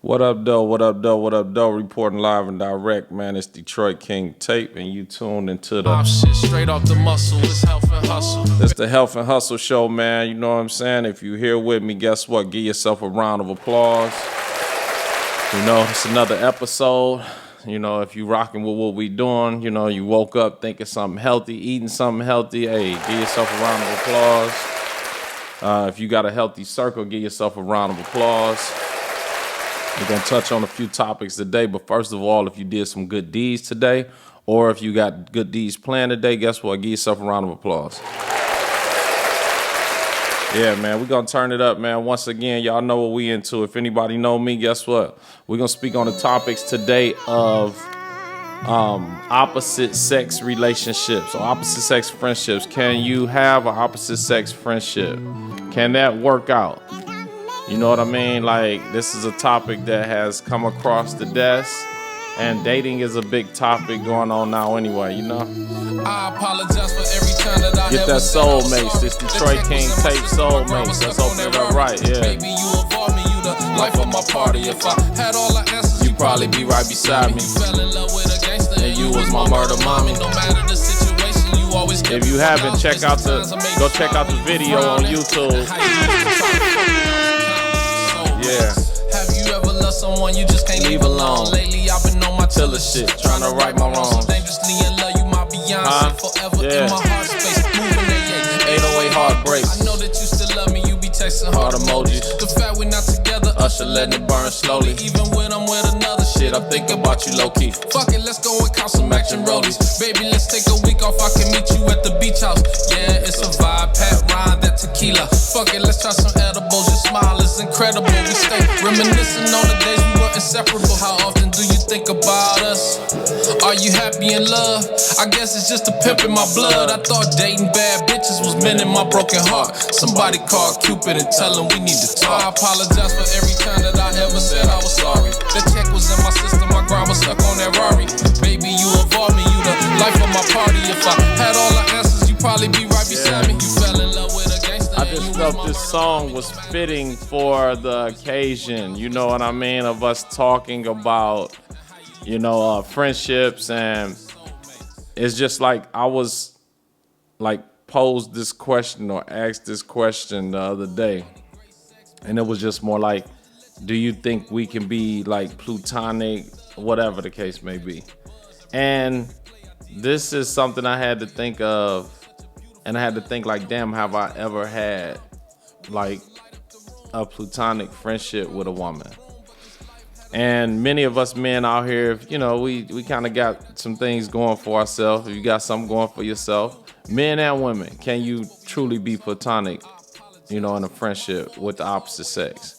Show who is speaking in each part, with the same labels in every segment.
Speaker 1: What up, though? What up, though? What up, though? Reporting live and direct, man. It's Detroit King Tape, and you tuned into the
Speaker 2: Shit straight off the muscle. It's health and hustle.
Speaker 1: it's the Health and Hustle Show, man. You know what I'm saying? If you're here with me, guess what? Give yourself a round of applause. You know, it's another episode. You know, if you rocking with what we doing, you know, you woke up thinking something healthy, eating something healthy, hey, give yourself a round of applause. If you got a healthy circle, give yourself a round of applause. We're going to touch on a few topics today, but first of all, if you did some good deeds today, or if you got good deeds planned today, guess what? Give yourself a round of applause. Yeah, man, we're going to turn it up, man. Once again, y'all know what we into. If anybody know me, guess what? We're going to speak on the topics today of opposite sex relationships or opposite sex friendships. Can you have an opposite sex friendship? Can that work out? You know what I mean? Like, this is a topic that has come across the desk, and dating is a big topic going on now anyway, you know?
Speaker 2: I apologize for every time that I
Speaker 1: Get that soulmates. This Detroit King Tape soulmates. Let's open it up right, yeah.
Speaker 2: Baby, you involved me, you the life of my party. If I had all the answers,
Speaker 1: You probably be right beside me.
Speaker 2: you fell in love with a gangster,
Speaker 1: And you was my murder mommy.
Speaker 2: No matter the situation, you always kept
Speaker 1: If you
Speaker 2: me
Speaker 1: haven't,
Speaker 2: around.
Speaker 1: go check out the video on YouTube. Yeah.
Speaker 2: Have you ever loved someone you just can't leave alone? Lately I've been on my
Speaker 1: Tiller shit, trying to right my wrongs.
Speaker 2: Dangerously in love, you my Beyonce. Forever
Speaker 1: Yeah.
Speaker 2: in my heart space. Moving that
Speaker 1: 808 heartbreaks.
Speaker 2: I know that you still love me, you be texting heart
Speaker 1: Heart emojis.
Speaker 2: emojis. The fact we're not together,
Speaker 1: Usher letting it burn slowly.
Speaker 2: even when I'm with another
Speaker 1: Shit, I think about you low key.
Speaker 2: Fuck it, let's go and count some action rollies. Baby, let's take a week off, I can meet you at the beach house. Yeah, it's a vibe, Pat Ryan, that tequila. Fuck it, let's try some edibles, your smile is incredible. We stay reminiscing on the days we were inseparable. How often do you think about us? Are you happy in love? I guess it's just a pimp in my blood. I thought dating bad bitches was mending my broken heart. Somebody call Cupid and tell him we need to talk. I apologize for every time that I ever said I was sorry. The check was in my system, my grind was stuck on that Rari. Baby, you involved me, you the life of my party. If I had all the answers, you'd probably be right beside me. You fell in love with a gangster.
Speaker 1: I just felt this song was fitting for the occasion, you know what I mean, of us talking about, you know, friendships. And it's just like I was like posed this question or asked this question the other day, and it was just more like, do you think we can be like Platonic, whatever the case may be? And this is something I had to think of, and I had to think like, damn, have I ever had like a Platonic friendship with a woman? And many of us men out here, you know, we kind of got some things going for ourselves. If you got something going for yourself, men and women, can you truly be Platonic, you know, in a friendship with the opposite sex?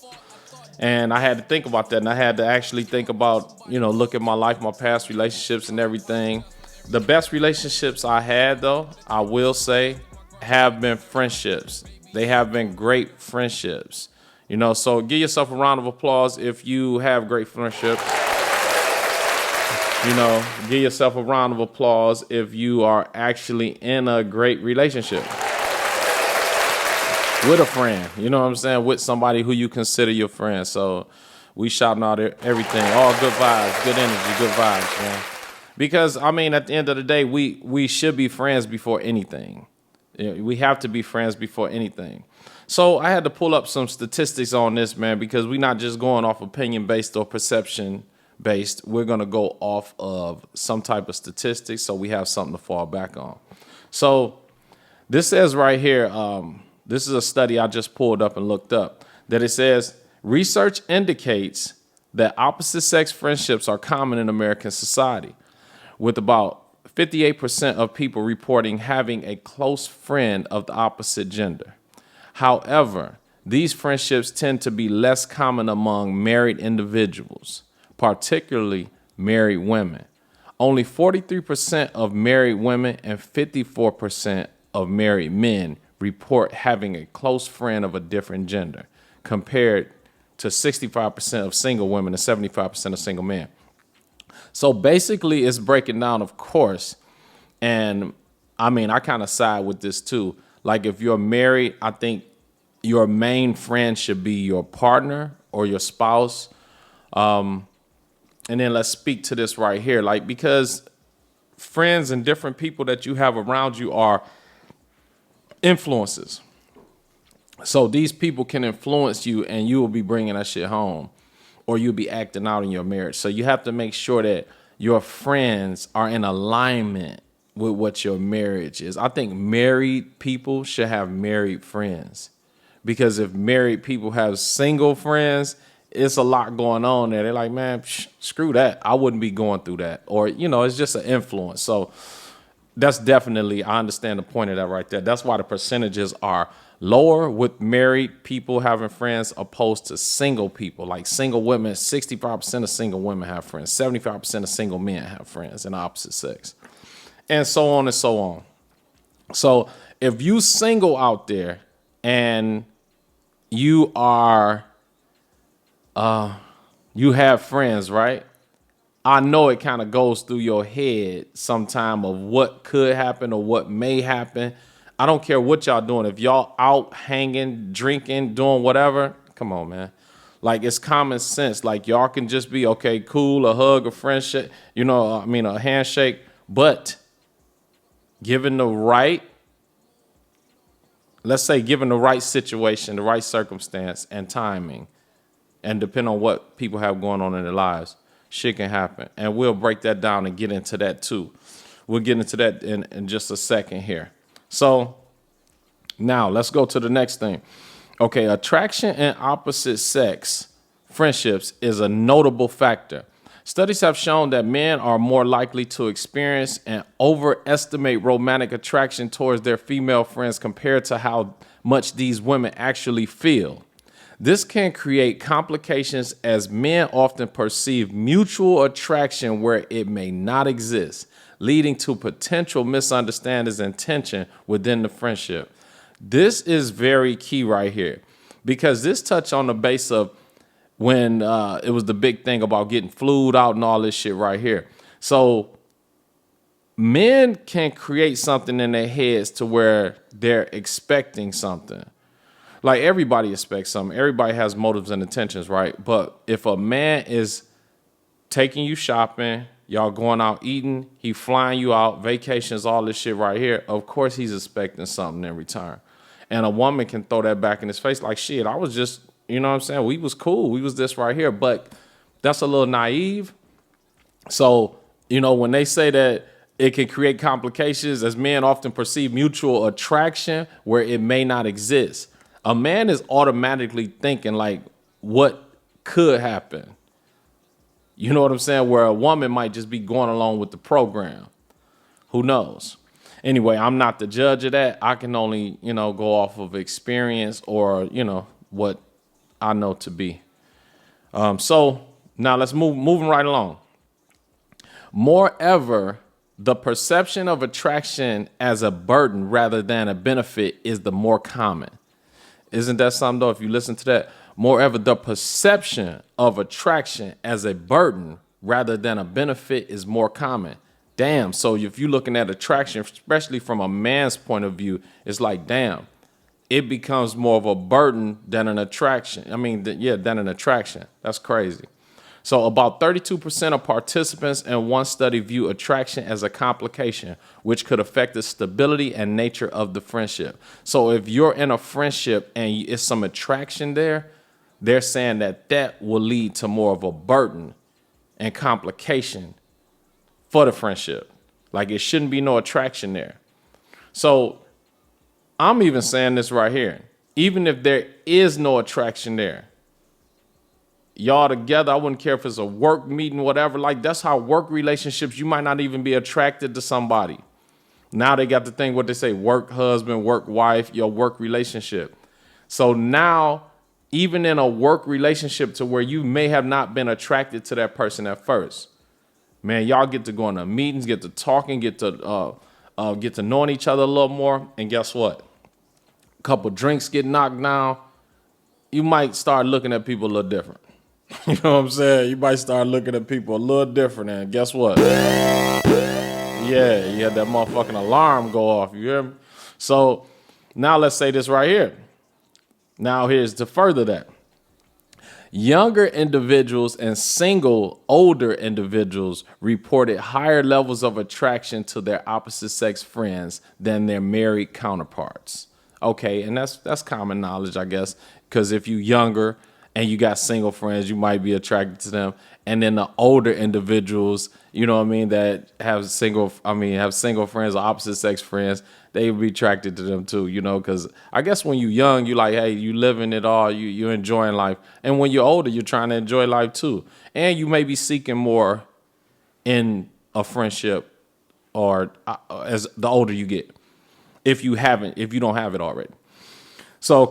Speaker 1: And I had to think about that, and I had to actually think about, you know, look at my life, my past relationships and everything. The best relationships I had, though, I will say, have been friendships. They have been great friendships. You know, so give yourself a round of applause if you have great friendships. You know, give yourself a round of applause if you are actually in a great relationship with a friend. You know what I'm saying? With somebody who you consider your friend. So we shouting out everything. All good vibes, good energy, good vibes, man. Because, I mean, at the end of the day, we should be friends before anything. We have to be friends before anything. So I had to pull up some statistics on this, man, because we're not just going off opinion-based or perception-based. We're going to go off of some type of statistics so we have something to fall back on. So this says right here, this is a study I just pulled up and looked up, that it says, research indicates that opposite-sex friendships are common in American society, with about 58% of people reporting having a close friend of the opposite gender. However, these friendships tend to be less common among married individuals, particularly married women. Only 43% of married women and 54% of married men report having a close friend of a different gender, compared to 65% of single women and 75% of single men. So basically, it's breaking down, of course, and I mean, I kind of side with this too. Like, if you're married, I think your main friend should be your partner or your spouse And then let's speak to this right here. Like, because friends and different people that you have around you are influences. So these people can influence you and you will be bringing that shit home, or you'll be acting out in your marriage. So you have to make sure that your friends are in alignment with what your marriage is. I think married people should have married friends, because if married people have single friends, it's a lot going on there. They're like, man, screw that. I wouldn't be going through that. Or, it's just an influence. So that's definitely, I understand the point of that right there. That's why the percentages are lower with married people having friends opposed to single people. Like single women, 65% of single women have friends. 75% of single men have friends in the opposite sex. And so on and so on. So if you single out there and you are, you have friends, right? I know it kind of goes through your head sometime of what could happen or what may happen. I don't care what y'all doing. If y'all out hanging, drinking, doing whatever, come on, man. Like, it's common sense. Like, y'all can just be, okay, cool, a hug, a friendship, a handshake. But given the right, let's say given the right situation, the right circumstance and timing, and depending on what people have going on in their lives, shit can happen. And we'll break that down and get into that too. We'll get into that in just a second here. So now let's go to the next thing. Okay, attraction in opposite sex friendships is a notable factor. Studies have shown that men are more likely to experience and overestimate romantic attraction towards their female friends compared to how much these women actually feel. This can create complications as men often perceive mutual attraction where it may not exist, leading to potential misunderstandings and tension within the friendship. This is very key right here, because this touched on the base of when it was the big thing about getting flued out and all this shit right here. So men can create something in their heads to where they're expecting something. Like, everybody expects something. Everybody has motives and intentions, right? But if a man is taking you shopping, y'all going out eating, he flying you out, vacations, all this shit right here, of course he's expecting something in return. And a woman can throw that back in his face like, shit, I was just, you know what I'm saying? We was cool. We was this right here. But that's a little naive. So, when they say that it can create complications, as men often perceive mutual attraction where it may not exist, a man is automatically thinking like what could happen. You know what I'm saying? Where a woman might just be going along with the program. Who knows? Anyway, I'm not the judge of that. I can only, go off of experience or, what I know to be. So now let's moving right along. Moreover, the perception of attraction as a burden rather than a benefit is the more common. Isn't that something, though, if you listen to that? Moreover, the perception of attraction as a burden rather than a benefit is more common. Damn. So if you're looking at attraction, especially from a man's point of view, it's like, damn, it becomes more of a burden than an attraction. Than an attraction. That's crazy. So about 32% of participants in one study view attraction as a complication, which could affect the stability and nature of the friendship. So if you're in a friendship and it's some attraction there, they're saying that will lead to more of a burden and complication for the friendship. Like, it shouldn't be no attraction there. So I'm even saying this right here. Even if there is no attraction there, y'all together, I wouldn't care if it's a work meeting, whatever. Like, that's how work relationships, you might not even be attracted to somebody. Now they got the thing, what they say, work husband, work wife, your work relationship. So now, even in a work relationship to where you may have not been attracted to that person at first, man, y'all get to go into meetings, get to talking, get to knowing each other a little more. And guess what? A couple drinks get knocked down. You might start looking at people a little different. You know what I'm saying? You might start looking at people a little different, and guess what? Yeah, you had that motherfucking alarm go off. You hear me? So now let's say this right here. Now here's to further that. Younger individuals and single older individuals reported higher levels of attraction to their opposite sex friends than their married counterparts. Okay, and that's common knowledge, I guess, because if you younger and you got single friends, you might be attracted to them. And then the older individuals, you know what I mean, that have single friends or opposite sex friends, they would be attracted to them too, you know, because I guess when you're young, you like, hey, you living it all, you're enjoying life. And when you're older, you're trying to enjoy life too. And you may be seeking more in a friendship or as the older you get, if you don't have it already. So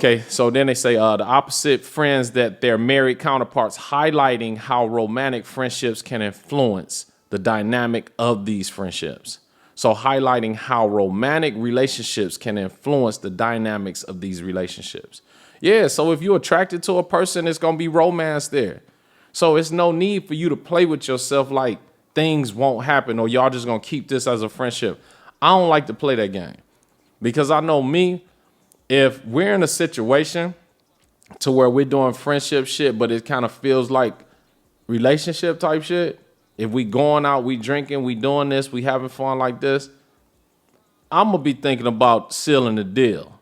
Speaker 1: then they say the opposite friends that their married counterparts, highlighting how romantic friendships can influence the dynamic of these friendships. So highlighting how romantic relationships can influence the dynamics of these relationships. Yeah, so if you're attracted to a person, it's going to be romance there. So it's no need for you to play with yourself like things won't happen or y'all just going to keep this as a friendship. I don't like to play that game because I know me. If we're in a situation to where we're doing friendship shit, but it kind of feels like relationship type shit, if we going out, we drinking, we doing this, we having fun like this, I'm going to be thinking about sealing the deal.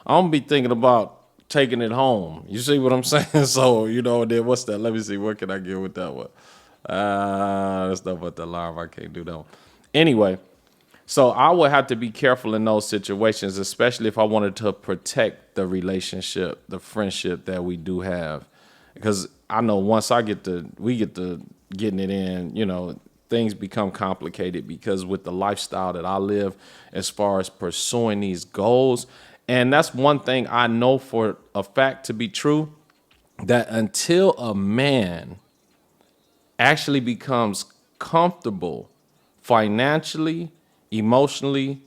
Speaker 1: I'm going to be thinking about taking it home. You see what I'm saying? So, you know, then what's that? Let me see. What can I get with that one? That's not what the alarm. I can't do that one. Anyway. So I would have to be careful in those situations, especially if I wanted to protect the relationship, the friendship that we do have. Because I know once we get to getting it in, you know, things become complicated because with the lifestyle that I live as far as pursuing these goals. And that's one thing I know for a fact to be true, that until a man actually becomes comfortable financially, emotionally,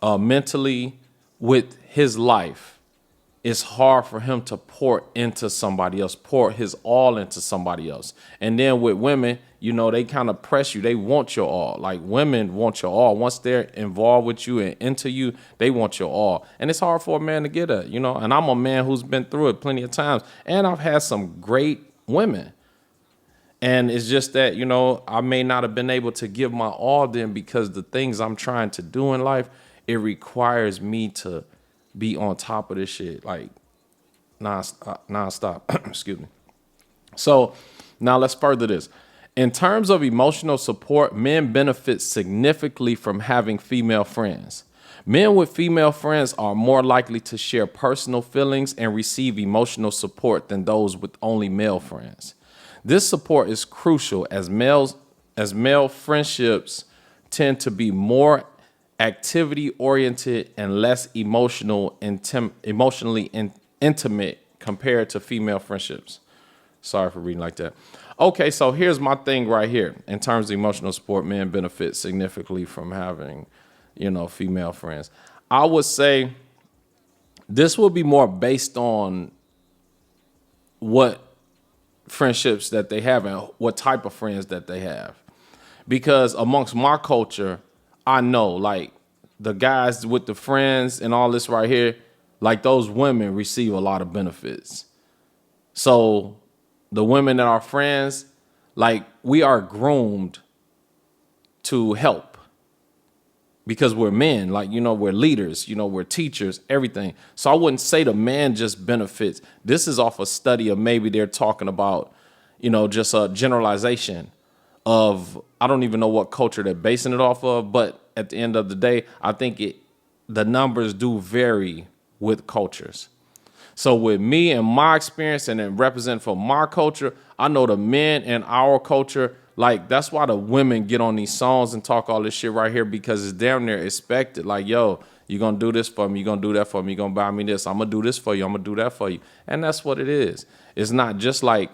Speaker 1: mentally with his life, it's hard for him to pour into somebody else, pour his all into somebody else. And then with women, you know, they kind of press you. They want your all. Like women want your all. Once they're involved with you and into you, they want your all. And it's hard for a man to get that, you know. And I'm a man who's been through it plenty of times. And I've had some great women. And it's just that, you know, I may not have been able to give my all then because the things I'm trying to do in life, it requires me to be on top of this shit, like nonstop. Excuse me. So now let's further this. In terms of emotional support, men benefit significantly from having female friends. Men with female friends are more likely to share personal feelings and receive emotional support than those with only male friends. This support is crucial as male friendships tend to be more activity-oriented and less emotionally intimate compared to female friendships. Sorry for reading like that. Okay, so here's my thing right here. In terms of emotional support, men benefit significantly from having, you know, female friends. I would say this will be more based on what friendships that they have and what type of friends that they have. Because amongst my culture, I know like the guys with the friends and all this right here, like those women receive a lot of benefits. So the women that are friends, like we are groomed to help because we're men, like, you know, we're leaders, you know, we're teachers, everything. So I wouldn't say the man just benefits. This is off a study of maybe they're talking about, you know, just a generalization of, I don't even know what culture they're basing it off of, but at the end of the day, I think the numbers do vary with cultures. So with me and my experience and then represent for my culture, I know the men in our culture, like that's why the women get on these songs and talk all this shit right here, because it's damn near expected. Like, yo, you're going to do this for me. You're going to do that for me. You're going to buy me this. I'm going to do this for you. I'm going to do that for you. And that's what it is. It's not just like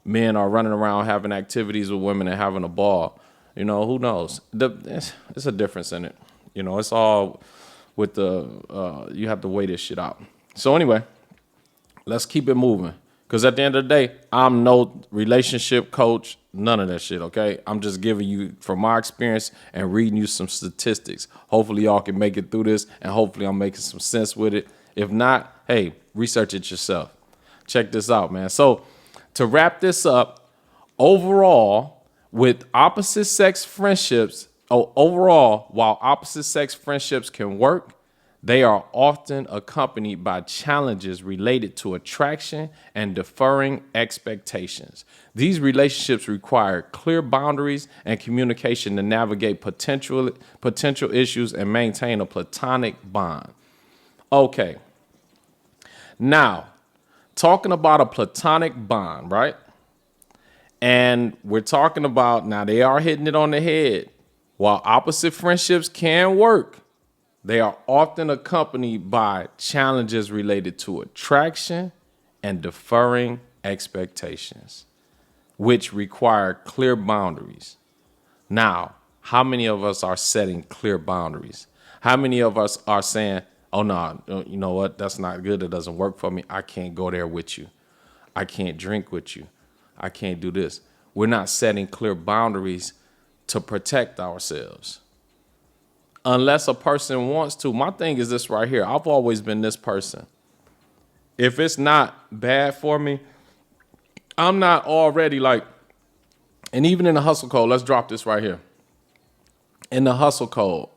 Speaker 1: men are running around having activities with women and having a ball. You know, who knows? It's a difference in it. You know, it's all with you have to weigh this shit out. So anyway, let's keep it moving. Because at the end of the day, I'm no relationship coach, none of that shit, okay? I'm just giving you from my experience and reading you some statistics. Hopefully y'all can make it through this, and hopefully I'm making some sense with it. If not, hey, research it yourself. Check this out, man. So To wrap this up, overall, with opposite sex friendships, overall, while opposite sex friendships can work, they are often accompanied by challenges related to attraction and deferring expectations. These relationships require clear boundaries and communication to navigate potential issues and maintain a platonic bond. Okay. Now, talking about a platonic bond, right? And we're talking about, now they are hitting it on the head. While opposite friendships can work, they are often accompanied by challenges related to attraction and deferring expectations, which require clear boundaries. Now, how many of us are setting clear boundaries? How many of us are saying, oh, no, you know what? That's not good. It doesn't work for me. I can't go there with you. I can't drink with you. I can't do this. We're not setting clear boundaries to protect ourselves. Unless a person wants to. My thing is this right here. I've always been this person. If it's not bad for me, I'm not already like, and even in the hustle code, let's drop this right here. In the hustle code,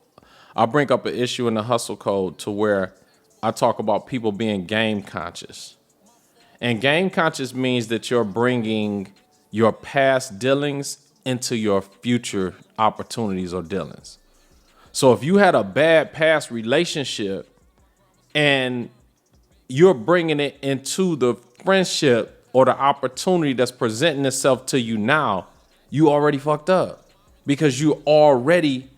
Speaker 1: I'll bring up an issue in the hustle code to where I talk about people being game conscious. And game conscious means that you're bringing your past dealings into your future opportunities or dealings. So if you had a bad past relationship and you're bringing it into the friendship or the opportunity that's presenting itself to you now, you already fucked up because you already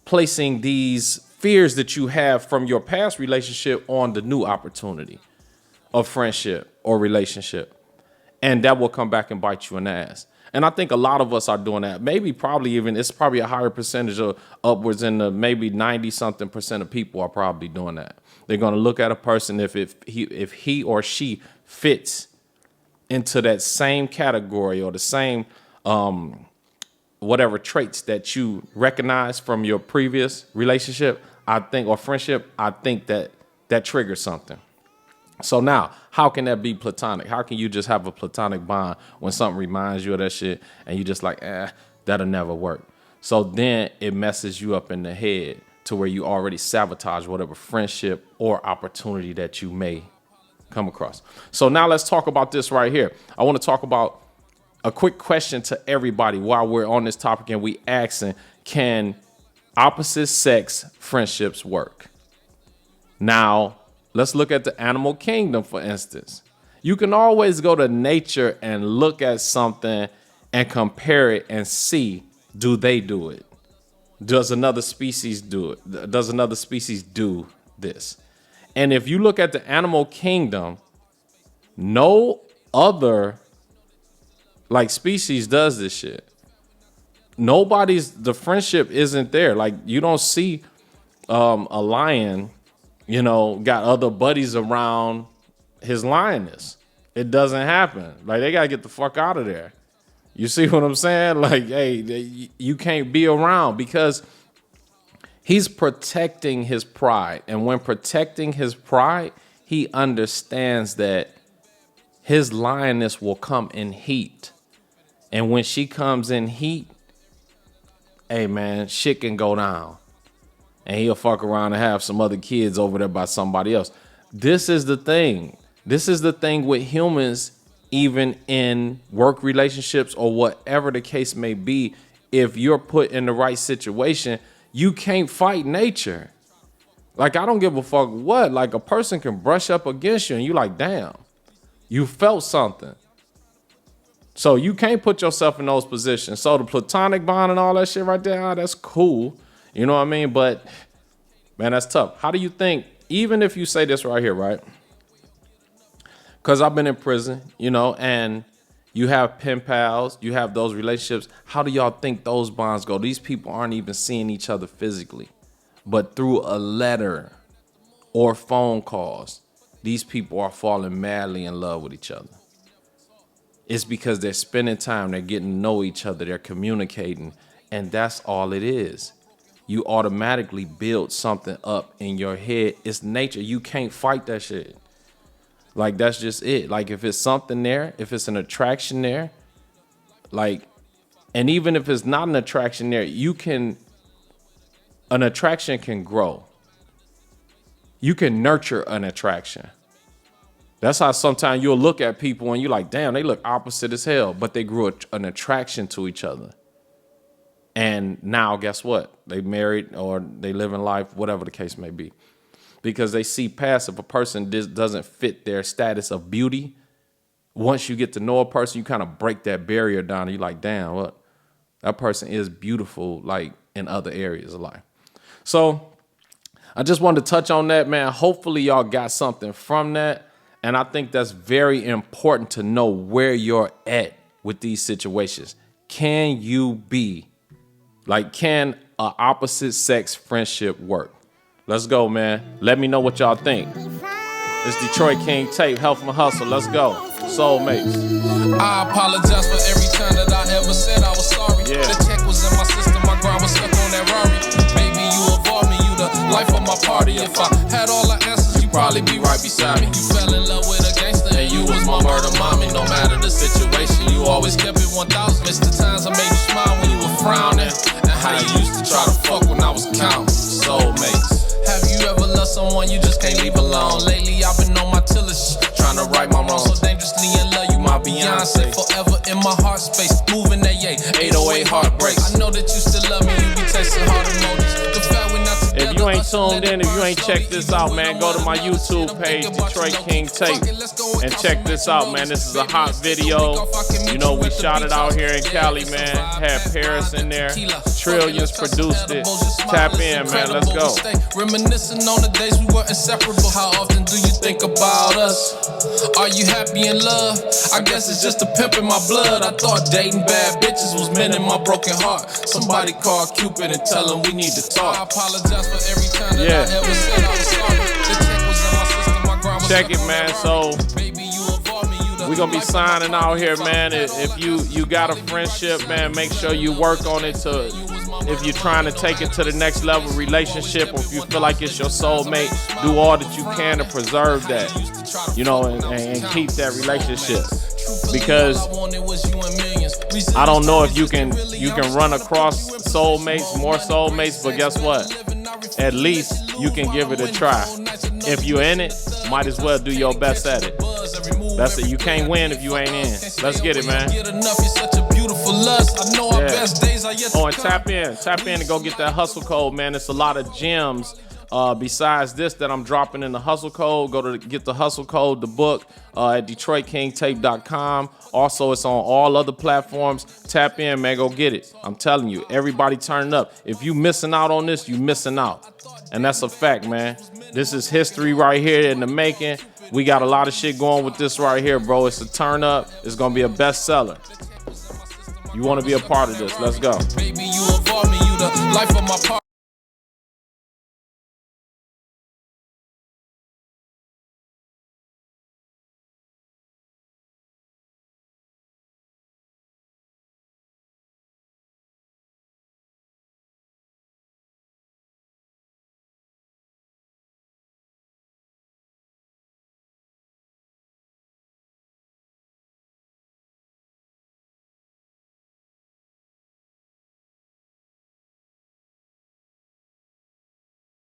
Speaker 1: placing these fears that you have from your past relationship on the new opportunity of friendship or relationship. And that will come back and bite you in the ass. And I think a lot of us are doing that. It's probably a higher percentage of upwards in the maybe 90-something% of people are probably doing that. They're going to look at a person if he or she fits into that same category or the same whatever traits that you recognize from your previous relationship, I think, or friendship, I think that triggers something. So now, how can that be platonic? How can you just have a platonic bond when something reminds you of that shit and you just like, that'll never work? So then it messes you up in the head to where you already sabotage whatever friendship or opportunity that you may come across. So now let's talk about this right here. I want to talk about a quick question to everybody while we're on this topic and we asking, can opposite sex friendships work? Now, let's look at the animal kingdom, for instance. You can always go to nature and look at something and compare it and see, do they do it? Does another species do it? Does another species do this? And if you look at the animal kingdom, no other species does this shit. The friendship isn't there. Like you don't see a lion, got other buddies around his lioness. It doesn't happen. Like they gotta get the fuck out of there. You see what I'm saying? Like, hey, you can't be around because he's protecting his pride. And when protecting his pride, he understands that his lioness will come in heat. And when she comes in heat, hey man, shit can go down. And he'll fuck around and have some other kids over there by somebody else. This is the thing. This is the thing with humans, even in work relationships or whatever the case may be. If you're put in the right situation, you can't fight nature. Like, I don't give a fuck what. Like, a person can brush up against you and you like, damn, you felt something. So you can't put yourself in those positions. So the platonic bond and all that shit right there, that's cool. You know what I mean? But, man, that's tough. How do you think, even if you say this right here, right? Because I've been in prison, and you have pen pals, you have those relationships. How do y'all think those bonds go? These people aren't even seeing each other physically, but through a letter or phone calls, these people are falling madly in love with each other. It's because they're spending time, they're getting to know each other, they're communicating, and that's all it is. You automatically build something up in your head. It's nature. You can't fight that shit. Like, that's just it. Like, if it's something there, if it's an attraction there, like, and even if it's not an attraction there, an attraction can grow. You can nurture an attraction. That's how sometimes you'll look at people and you're like, damn, they look opposite as hell, but they grew an attraction to each other. And now guess what? They married or they live in life, whatever the case may be. Because they see past if a person doesn't fit their status of beauty. Once you get to know a person, you kind of break that barrier down. And you're like, damn, what? That person is beautiful, like in other areas of life. So I just wanted to touch on that, man. Hopefully y'all got something from that. And I think that's very important to know where you're at with these situations. Can you be like, can an opposite sex friendship work? Let's go, man. Let me know what y'all think. It's Detroit King Tape, Health and Hustle. Let's go. Soulmates.
Speaker 2: I apologize for every time that I ever said I was sorry.
Speaker 1: Yeah.
Speaker 2: The check was in my system, my grind was stuck on that Rari. Baby, you evolved me, you the life of my party. If I had all the answers, you'd probably be right beside me. You fell in love with a gangster and you was my murder mommy. No matter the situation, you always kept it 1,000. Missed the times I made you smile when you were frowning, and how you used to try to fuck when I was counting. Soulmates. Have you ever loved someone you just can't leave alone? Lately I've been on my tiller shit, trying to right my wrongs. So dangerously in love, you my Beyonce. Forever in my heart space, moving that yay, 808 heartbreaks. I know that you still love me, you be texting heart emojis. The fact we're not together.
Speaker 1: If you ain't tuned in, if you ain't checked this out, man, go to my YouTube page, Detroit King Tape, and check this out, man. This is a hot video. You know, we shot it out here in Cali, man. Had Paris in there. Trillions produced it. Tap in, man. Let's go.
Speaker 2: Reminiscing on the days we were inseparable. How often do you think about us? Are you happy in love? I guess it's just a pimp in my blood. I thought dating bad bitches was mending my broken heart. Somebody call Cupid and tell him we need to talk. I apologize for every time that I ever said I was sorry. The check was in my system, my grind was
Speaker 1: check it, man. So we're gonna be signing out here, man. If you got a friendship, man, make sure you work on it to, if you're trying to take it to the next level relationship, or if you feel like it's your soulmate, do all that you can to preserve that, you know, and keep that relationship. Because I don't know if you can run across soulmates, more soulmates, but guess what? At least you can give it a try. If you're in it, might as well do your best at it. That's it. You can't win if you ain't in. Let's get it, man. Yeah. Oh, and tap in and go get that hustle code, man. It's a lot of gems. Besides this that I'm dropping in the hustle code, go to get the hustle code, the book, at DetroitKingTape.com. Also, it's on all other platforms. Tap in, man. Go get it. I'm telling you, everybody turn up. If you missing out on this, you missing out. And that's a fact, man. This is history right here in the making. We got a lot of shit going with this right here, bro. It's a turn up. It's going to be a bestseller. You want to be a part of this. Let's go. Baby, you evolved me, you the life of my